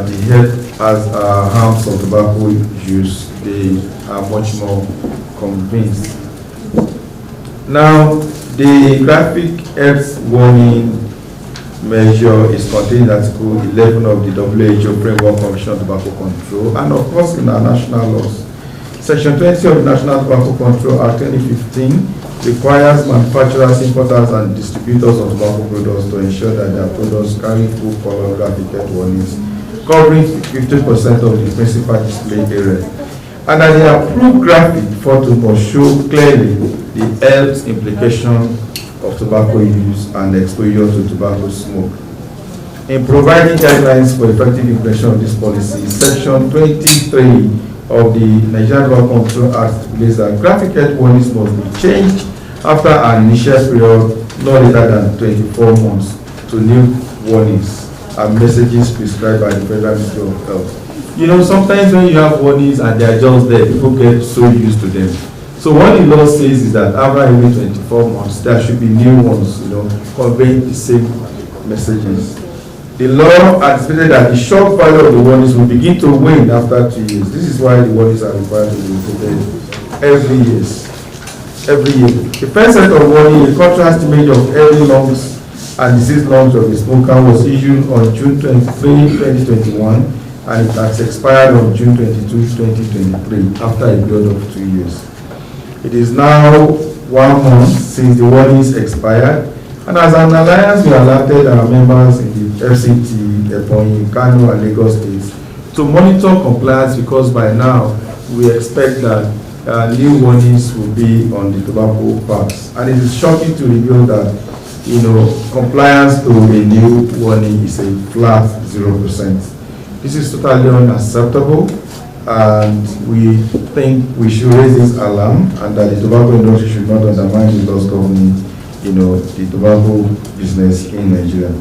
the health as harms of tobacco use, they are much more convinced. Now, the graphic health warning measure is contained in Article 11 of the WHO Framework Convention on Tobacco Control, and of course in our national laws. Section 20 of the National Tobacco Control Act 2015 requires manufacturers, importers, and distributors of tobacco products to ensure that their products carry full color graphic health warnings, covering 50% of the principal display area, and that the approved graphic photo must show clearly the health implication of tobacco use and exposure to tobacco smoke. In providing guidelines for effective implementation of this policy, Section 23 of the Nigerian Tobacco Control Act stipulates that graphic health warnings must be changed after an initial period no later than 24 months to new warnings and messages prescribed by the Federal Ministry of Health. You know, sometimes when you have warnings and they are just there, people get so used to them. So what the law says is that after every 24 months, there should be new ones, conveying the same messages. The law anticipated that the shock value of the warnings will begin to wane after 2 years. This is why the warnings are required to be repeated every year. The first set of warning, a contrast image of early lungs and diseased lungs of a smoker, was issued on June 23, 2021, and it has expired on June 22, 2023, after a period of 2 years. It is now 1 month since the warnings expired, and as an alliance, we alerted our members in the FCT, Ebonyi, Kano, and Lagos states to monitor compliance, because by now we expect that new warnings will be on the tobacco packs. And it is shocking to reveal that compliance to a new warning is a flat 0%. This is totally unacceptable, and we think we should raise this alarm, and that the tobacco industry should not undermine the laws governing the tobacco business in Nigeria.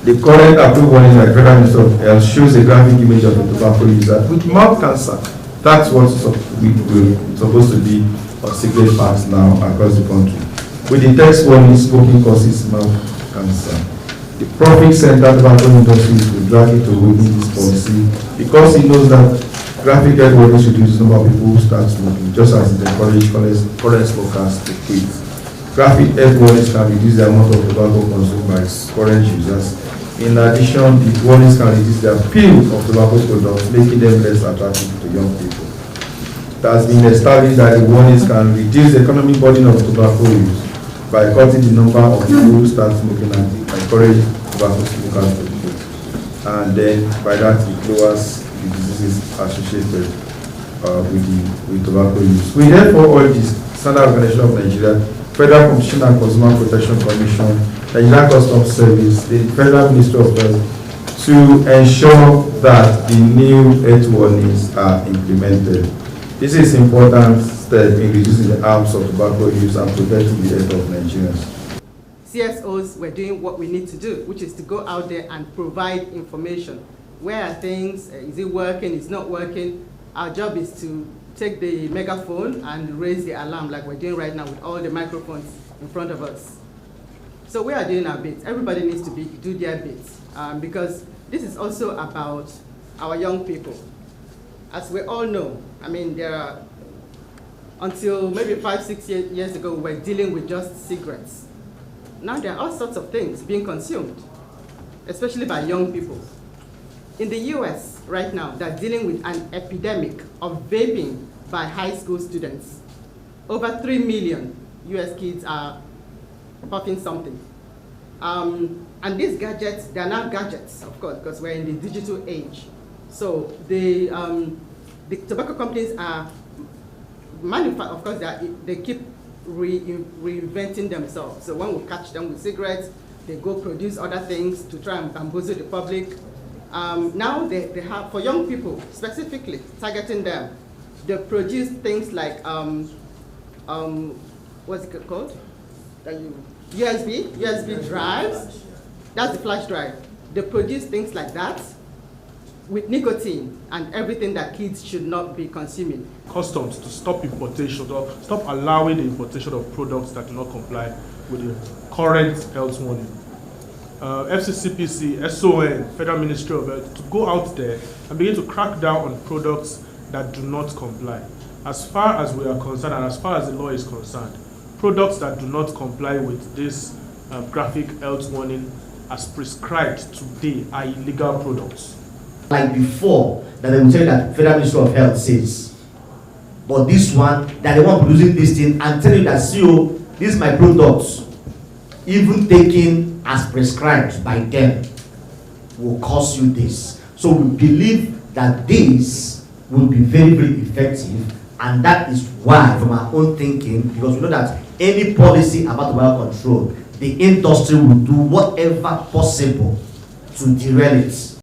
The current approved warning by the Federal Ministry of Health shows a graphic image of the tobacco user with mouth cancer. That's what's supposed to be on cigarette packs now across the country, with the text warning: smoking causes mouth cancer. The profit-centered tobacco industry will drag it to within this policy, because it knows that graphic health warnings reduce the number of people who start smoking, just as it encourages current smokers to quit. Graphic health warnings can reduce the amount of tobacco consumed by current users. In addition, the warnings can reduce the appeal of tobacco products, making them less attractive to young people. It has been established that the warnings can reduce the economic burden of tobacco use by cutting the number of people who start smoking and encourage tobacco smokers to quit. And then by that it lowers the diseases associated with tobacco use. We therefore urge the Standard Organization of Nigeria, Federal Competition and Consumer Protection Commission, Nigerian Customs Service, the Federal Ministry of Health, to ensure that the new health warnings are implemented. This is an important step in reducing the harms of tobacco use and protecting the health of Nigerians. CSOs were doing what we need to do, which is to go out there and provide information. Where are things? Is it working? Is it not working? Our job is to take the megaphone and raise the alarm, like we're doing right now with all the microphones in front of us. So we are doing our bit. Everybody needs to do their bits, because this is also about our young people. As we all know, I mean, until maybe 5-6 years ago, we were dealing with just cigarettes. Now there are all sorts of things being consumed, especially by young people. In the US right now, they're dealing with an epidemic of vaping by high school students. Over 3 million US kids are puffing something. And these gadgets, they are now gadgets, of course, because we're in the digital age. So the tobacco companies are of course, they keep reinventing themselves. So when we catch them with cigarettes, they go produce other things to try and bamboozle the public. Now they have, for young people specifically, targeting them, they produce things like, what's it called? USB drives. That's the flash drive. They produce things like that with nicotine and everything that kids should not be consuming. Customs to stop importation, or stop allowing the importation of products that do not comply with the current health warning. FCCPC, SON, Federal Ministry of Health, to go out there and begin to crack down on products that do not comply. As far as we are concerned and as far as the law is concerned, products that do not comply with this graphic health warning as prescribed today are illegal products. Like before, that they will tell you that Federal Ministry of Health says. But this one, that they want producing this thing and telling you that, CEO, this is my product, even taken as prescribed by them, will cost you this. So we believe that this will be very, very effective, and that is why, from our own thinking, because we know that any policy about tobacco control, the industry will do whatever possible to derail it.